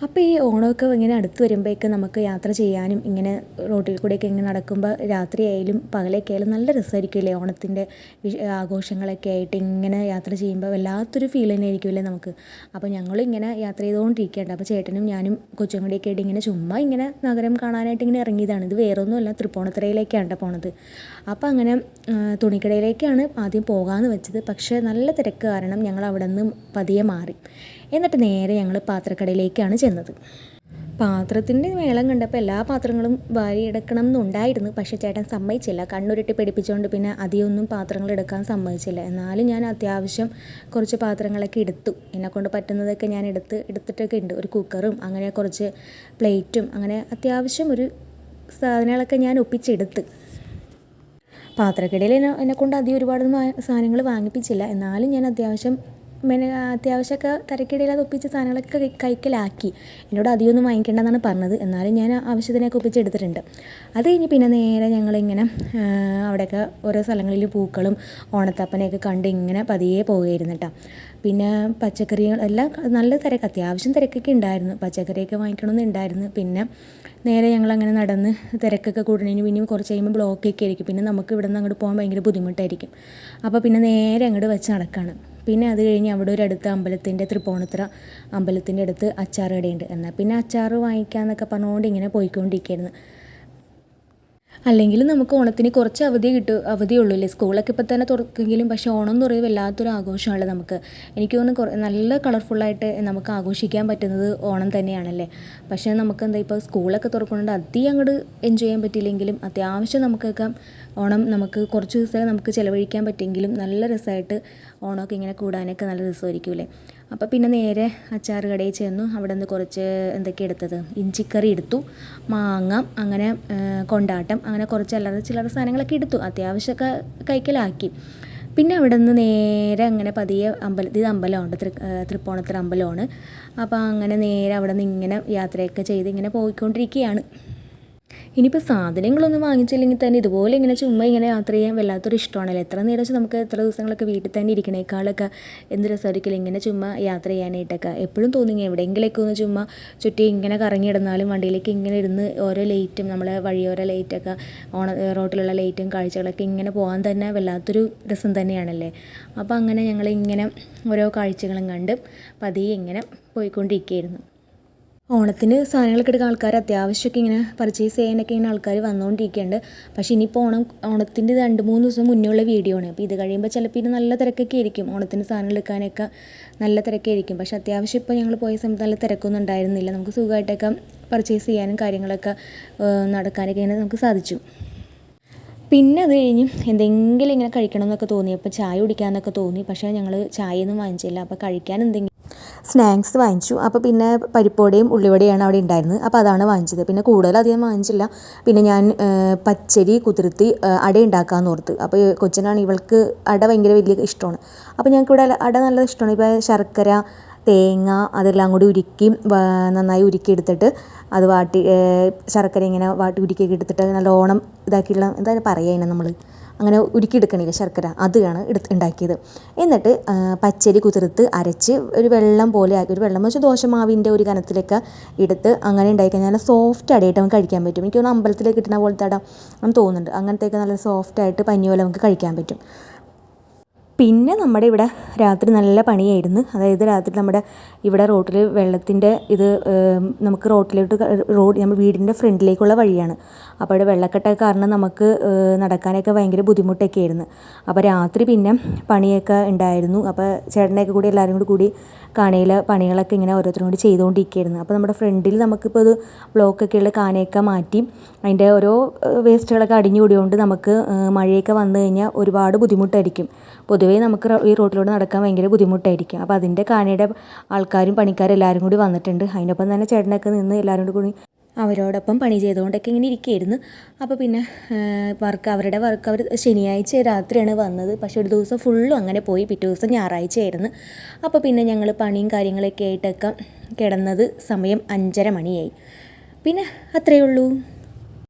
അപ്പോൾ ഈ ഓണമൊക്കെ ഇങ്ങനെ അടുത്ത് വരുമ്പോഴേക്ക് നമുക്ക് യാത്ര ചെയ്യാനും ഇങ്ങനെ റോട്ടിൽ കൂടെയൊക്കെ ഇങ്ങനെ നടക്കുമ്പോൾ രാത്രിയായാലും പകലൊക്കെ ആയാലും നല്ല രസമായിരിക്കുമല്ലേ ഓണത്തിൻ്റെ ആഘോഷങ്ങളൊക്കെ ആയിട്ട് ഇങ്ങനെ യാത്ര ചെയ്യുമ്പോൾ വല്ലാത്തൊരു ഫീൽ തന്നെ ആയിരിക്കുമല്ലേ നമുക്ക്. അപ്പോൾ ഞങ്ങളിങ്ങനെ യാത്ര ചെയ്തുകൊണ്ടിരിക്കുകയുണ്ട്. അപ്പോൾ ചേട്ടനും ഞാനും കൊച്ചും കൂടിയൊക്കെ ആയിട്ട് ഇങ്ങനെ ചുമ്മാ ഇങ്ങനെ നഗരം കാണാനായിട്ട് ഇങ്ങനെ ഇറങ്ങിയതാണ്. ഇത് വേറൊന്നുമല്ല, തൃപ്പൂണിത്തുറയിലേക്കാണ് പോണത്. അപ്പോൾ അങ്ങനെ തുണിക്കടയിലേക്കാണ് ആദ്യം പോകാമെന്ന് വെച്ചത്. പക്ഷേ നല്ല തിരക്ക് കാരണം ഞങ്ങൾ അവിടെ നിന്ന് പതിയെ മാറി. എന്നിട്ട് നേരെ ഞങ്ങൾ പാത്രക്കടയിലേക്കാണ് ചെന്നത്. പാത്രത്തിൻ്റെ മേളം കണ്ടപ്പോൾ എല്ലാ പാത്രങ്ങളും വാരിയെടുക്കണം എന്നുണ്ടായിരുന്നു. പക്ഷേ ചേട്ടൻ സമ്മതിച്ചില്ല. കണ്ണുരുട്ടി പിടിപ്പിച്ചുകൊണ്ട് പിന്നെ അധികമൊന്നും പാത്രങ്ങൾ എടുക്കാൻ സമ്മതിച്ചില്ല. എന്നാലും ഞാൻ അത്യാവശ്യം കുറച്ച് പാത്രങ്ങളൊക്കെ എടുത്തു. എന്നെക്കൊണ്ട് പറ്റുന്നതൊക്കെ ഞാൻ എടുത്തിട്ടൊക്കെ ഉണ്ട്. ഒരു കുക്കറും അങ്ങനെ കുറച്ച് പ്ലേറ്റും അങ്ങനെ അത്യാവശ്യം ഒരു സാധനങ്ങളൊക്കെ ഞാൻ ഒപ്പിച്ചെടുത്ത്. പാത്രക്കടയിൽ എന്നെക്കൊണ്ട് അധികം ഒരുപാട് സാധനങ്ങൾ വാങ്ങിപ്പിച്ചില്ല. എന്നാലും ഞാൻ അത്യാവശ്യമൊക്കെ തിരക്കിടയിൽ അത് ഒപ്പിച്ച സാധനങ്ങളൊക്കെ കൈക്കലാക്കി. എന്നോട് അധികമൊന്നും വാങ്ങിക്കേണ്ടെന്നാണ് പറഞ്ഞത്. എന്നാലും ഞാൻ ആവശ്യത്തിനൊക്കെ ഒപ്പിച്ചെടുത്തിട്ടുണ്ട്. അത് കഴിഞ്ഞ് പിന്നെ നേരെ ഞങ്ങളിങ്ങനെ അവിടെയൊക്കെ ഓരോ സ്ഥലങ്ങളിൽ പൂക്കളും ഓണത്തപ്പനെയൊക്കെ കണ്ട് ഇങ്ങനെ പതിയെ പോവുകയായിരുന്നു കേട്ടോ. പിന്നെ പച്ചക്കറികൾ എല്ലാം നല്ല തിരക്ക്, അത്യാവശ്യം തിരക്കൊക്കെ ഉണ്ടായിരുന്നു. പച്ചക്കറിയൊക്കെ വാങ്ങിക്കണമെന്നുണ്ടായിരുന്നു. പിന്നെ നേരെ ഞങ്ങളങ്ങനെ നടന്ന് തിരക്കൊക്കെ കൂടുന്നതിന് പിന്നെയും കുറച്ച് കഴിയുമ്പോൾ ബ്ലോക്കൊക്കെ ആയിരിക്കും. പിന്നെ നമുക്ക് ഇവിടെ നിന്ന് അങ്ങോട്ട് പോകാൻ ഭയങ്കര ബുദ്ധിമുട്ടായിരിക്കും. അപ്പോൾ പിന്നെ നേരെ അങ്ങോട്ട് വെച്ച് നടക്കുകയാണ്. പിന്നെ അത് കഴിഞ്ഞ് അവിടെ ഒരു അടുത്ത തൃപ്പൂണിത്തുറ അമ്പലത്തിൻ്റെ അടുത്ത് അച്ചാർ കടയുണ്ട്. എന്നാൽ പിന്നെ അച്ചാർ വാങ്ങിക്കാമെന്നൊക്കെ പറഞ്ഞുകൊണ്ട് ഇങ്ങനെ പോയിക്കൊണ്ടിരിക്കുകയായിരുന്നു. അല്ലെങ്കിൽ നമുക്ക് ഓണത്തിന് കുറച്ച് അവധിയുള്ളൂ അല്ലേ. സ്കൂളൊക്കെ ഇപ്പോൾ തന്നെ തുറക്കെങ്കിലും പക്ഷേ ഓണം എന്ന് പറയുന്നത് വല്ലാത്തൊരു ആഘോഷമാണല്ലോ നമുക്ക്. എനിക്ക് തോന്നുന്നു നല്ല കളർഫുള്ളായിട്ട് നമുക്ക് ആഘോഷിക്കാൻ പറ്റുന്നത് ഓണം തന്നെയാണല്ലേ. പക്ഷേ നമുക്ക് ഇപ്പോൾ സ്കൂളൊക്കെ തുറക്കുന്നുണ്ട് അധികം അങ്ങോട്ട് എൻജോയ് ചെയ്യാൻ പറ്റിയില്ലെങ്കിലും അത്യാവശ്യം നമുക്കൊക്കെ ഓണം നമുക്ക് കുറച്ച് ദിവസം നമുക്ക് ചിലവഴിക്കാൻ പറ്റുമെങ്കിലും നല്ല രസമായിട്ട് ഓണമൊക്കെ ഇങ്ങനെ കൂടാനൊക്കെ നല്ല രസമായിരിക്കും അല്ലേ. അപ്പോൾ പിന്നെ നേരെ അച്ചാർ കടയിൽ ചെന്നു. അവിടെ നിന്ന് കുറച്ച് എന്തൊക്കെ എടുത്തത്, ഇഞ്ചിക്കറി എടുത്തു, മാങ്ങ, അങ്ങനെ കൊണ്ടാട്ടം, അങ്ങനെ കുറച്ച് ചില്ലറ സാധനങ്ങളൊക്കെ എടുത്തു. അത്യാവശ്യമൊക്കെ കൈക്കലാക്കി. പിന്നെ അവിടെ നിന്ന് നേരെ അങ്ങനെ പതിയെ ഇത് അമ്പലമുണ്ട്, തൃപ്പൂണിത്തുറ അമ്പലമാണ്. അപ്പോൾ അങ്ങനെ നേരെ അവിടെ നിന്ന് ഇങ്ങനെ യാത്രയൊക്കെ ചെയ്ത് ഇങ്ങനെ പോയിക്കൊണ്ടിരിക്കുകയാണ്. ഇനിയിപ്പോൾ സാധനങ്ങളൊന്നും വാങ്ങിച്ചില്ലെങ്കിൽ തന്നെ ഇതുപോലെ ഇങ്ങനെ ചുമ്മാ ഇങ്ങനെ യാത്ര ചെയ്യാൻ വല്ലാത്തൊരു ഇഷ്ടമാണല്ലോ. എത്ര നേരം വെച്ചാൽ നമുക്ക് എത്ര ദിവസങ്ങളൊക്കെ വീട്ടിൽ തന്നെ ഇരിക്കണേക്കാളൊക്കെ എന്ത് രസമായിരിക്കില്ല ഇങ്ങനെ ചുമ്മാ യാത്ര ചെയ്യാനായിട്ടൊക്കെ. എപ്പോഴും തോന്നി എവിടെയെങ്കിലൊക്കെ ഒന്ന് ചുമ്മാ ചുറ്റി ഇങ്ങനെ കറങ്ങിയിടുന്നാലും വണ്ടിയിലേക്ക് ഇങ്ങനെ ഇരുന്ന് ഓരോ ലൈറ്റും നമ്മളെ വഴിയോര ലൈറ്റൊക്കെ റോട്ടിലുള്ള ലൈറ്റും കാഴ്ചകളൊക്കെ ഇങ്ങനെ പോകാൻ തന്നെ വല്ലാത്തൊരു രസം തന്നെയാണല്ലേ. അപ്പോൾ അങ്ങനെ ഞങ്ങളിങ്ങനെ ഓരോ കാഴ്ചകളും കണ്ട് പതിയെ ഇങ്ങനെ പോയിക്കൊണ്ടിരിക്കുകയായിരുന്നു. ഓണത്തിന് സാധനങ്ങളൊക്കെ എടുക്കാൻ ആൾക്കാർ അത്യാവശ്യമൊക്കെ ഇങ്ങനെ പർച്ചേസ് ചെയ്യാനൊക്കെ ഇങ്ങനെ ആൾക്കാർ വന്നുകൊണ്ടിരിക്കുന്നുണ്ട്. പക്ഷേ ഇനിയിപ്പോൾ ഓണത്തിൻ്റെ 2-3 ദിവസം മുന്നേ ഉള്ള വീഡിയോ ആണ്. അപ്പോൾ ഇത് കഴിയുമ്പോൾ ചിലപ്പോൾ ഇത് നല്ല തിരക്കൊക്കെ ആയിരിക്കും. ഓണത്തിന് സാധനങ്ങൾ എടുക്കാനൊക്കെ നല്ല തിരക്കായിരിക്കും. പക്ഷേ അത്യാവശ്യം ഇപ്പോൾ ഞങ്ങൾ പോയ സമയത്ത് നല്ല തിരക്കൊന്നും ഉണ്ടായിരുന്നില്ല. നമുക്ക് സുഖമായിട്ടൊക്കെ പർച്ചേസ് ചെയ്യാനും കാര്യങ്ങളൊക്കെ നടക്കാനൊക്കെ ഇങ്ങനെ നമുക്ക് സാധിച്ചു. പിന്നെ അത് കഴിഞ്ഞ് എന്തെങ്കിലും ഇങ്ങനെ കഴിക്കണം എന്നൊക്കെ തോന്നി. അപ്പോൾ ചായ കുടിക്കാമെന്നൊക്കെ തോന്നി. പക്ഷേ ഞങ്ങൾ ചായയൊന്നും വാങ്ങിച്ചില്ല. അപ്പോൾ കഴിക്കാൻ എന്തെങ്കിലും സ്നാക്സ് വാങ്ങിച്ചു. അപ്പോൾ പിന്നെ പരിപ്പുവടയും ഉള്ളിവടയാണ് അവിടെ ഉണ്ടായിരുന്നത്. അപ്പോൾ അതാണ് വാങ്ങിച്ചത്. പിന്നെ കൂടുതലധികം വാങ്ങിച്ചില്ല. പിന്നെ ഞാൻ പച്ചരി കുതിർത്തി അട ഉണ്ടാക്കാമെന്ന് ഓർത്ത്. അപ്പോൾ കൊച്ചിനാണ്, ഇവൾക്ക് അട ഭയങ്കര വലിയ ഇഷ്ടമാണ്. അപ്പോൾ ഞങ്ങൾക്കിവിടെ അട നല്ല ഇഷ്ടമാണ്. ഇപ്പോൾ ശർക്കര, തേങ്ങ അതെല്ലാം കൂടി നന്നായി ഉരുക്കിയെടുത്തിട്ട് അത് ശർക്കര ഇങ്ങനെ ഉരുക്കിയൊക്കെ എടുത്തിട്ട് നല്ലോണം ഇതാക്കിയുള്ള എന്താ പറയുക അതിനെ നമ്മൾ അങ്ങനെ ഉരുക്കിയെടുക്കണില്ല ശർക്കര, അതാണ് ഉണ്ടാക്കിയത്. എന്നിട്ട് പച്ചരി കുതിർത്ത് അരച്ച് ഒരു വെള്ളം പോലെ ആക്കി, ഒരു വെള്ളം വെച്ചാൽ ദോശമാവിൻ്റെ ഒരു കനത്തിലൊക്കെ എടുത്ത് അങ്ങനെ ഉണ്ടായിക്കഴിഞ്ഞാൽ നല്ല സോഫ്റ്റ് അടയായിട്ട് നമുക്ക് കഴിക്കാൻ പറ്റും. എനിക്ക് തോന്നുന്നു അമ്പലത്തിലേക്ക് കിട്ടുന്ന പോലത്തെ അട എന്ന് തോന്നുന്നുണ്ട്. അങ്ങനത്തെയൊക്കെ നല്ല സോഫ്റ്റായിട്ട് പഞ്ഞി പോലെ നമുക്ക് കഴിക്കാൻ പറ്റും. പിന്നെ നമ്മുടെ ഇവിടെ രാത്രി നല്ല പണിയായിരുന്നു. അതായത് രാത്രി നമ്മുടെ ഇവിടെ റോട്ടിൽ വെള്ളത്തിൻ്റെ ഇത് നമുക്ക് നമ്മൾ വീടിൻ്റെ ഫ്രണ്ടിലേക്കുള്ള വഴിയാണ്. അപ്പോൾ ഇവിടെ വെള്ളക്കെട്ടൊക്കെ കാരണം നമുക്ക് നടക്കാനൊക്കെ ഭയങ്കര ബുദ്ധിമുട്ടൊക്കെ ആയിരുന്നു. അപ്പോൾ രാത്രി പിന്നെ പണിയൊക്കെ ഉണ്ടായിരുന്നു. അപ്പോൾ ചേട്ടനെയൊക്കെ കൂടി എല്ലാവരും കൂടി കാനയിലെ പണികളൊക്കെ ഇങ്ങനെ ഓരോരുത്തരും കൂടി ചെയ്തുകൊണ്ടിരിക്കുകയായിരുന്നു. അപ്പോൾ നമ്മുടെ ഫ്രണ്ടിൽ നമുക്കിപ്പോൾ ഇത് ബ്ലോക്കൊക്കെയുള്ള കാനയൊക്കെ മാറ്റി അതിൻ്റെ ഓരോ വേസ്റ്റുകളൊക്കെ അടിഞ്ഞുകൂടിയോണ്ട് നമുക്ക് മഴയൊക്കെ വന്നു കഴിഞ്ഞാൽ ഒരുപാട് ബുദ്ധിമുട്ടായിരിക്കും. പൊതുവേ നമുക്ക് ഈ റോഡിലൂടെ നടക്കാൻ ഭയങ്കര ബുദ്ധിമുട്ടായിരിക്കും. അപ്പോൾ അതിൻ്റെ കാനയുടെ ആൾക്കാരും പണിക്കാരും എല്ലാവരും കൂടി വന്നിട്ടുണ്ട്. അതിനൊപ്പം തന്നെ ചേട്ടനൊക്കെ നിന്ന് എല്ലാവരും കൂടി അവരോടൊപ്പം പണി ചെയ്തുകൊണ്ടൊക്കെ ഇങ്ങനെ ഇരിക്കുകയായിരുന്നു. അപ്പോൾ പിന്നെ അവരുടെ വർക്ക് അവർ ശനിയാഴ്ച രാത്രിയാണ് വന്നത്. പക്ഷേ ഒരു ദിവസം ഫുള്ളും അങ്ങനെ പോയി. പിറ്റേ ദിവസം ഞായറാഴ്ചയായിരുന്നു. അപ്പോൾ പിന്നെ ഞങ്ങൾ പണിയും കാര്യങ്ങളൊക്കെ ആയിട്ടൊക്കെ കിടന്നത് സമയം 5:30 മണിയായി. പിന്നെ അത്രയേ ഉള്ളൂ.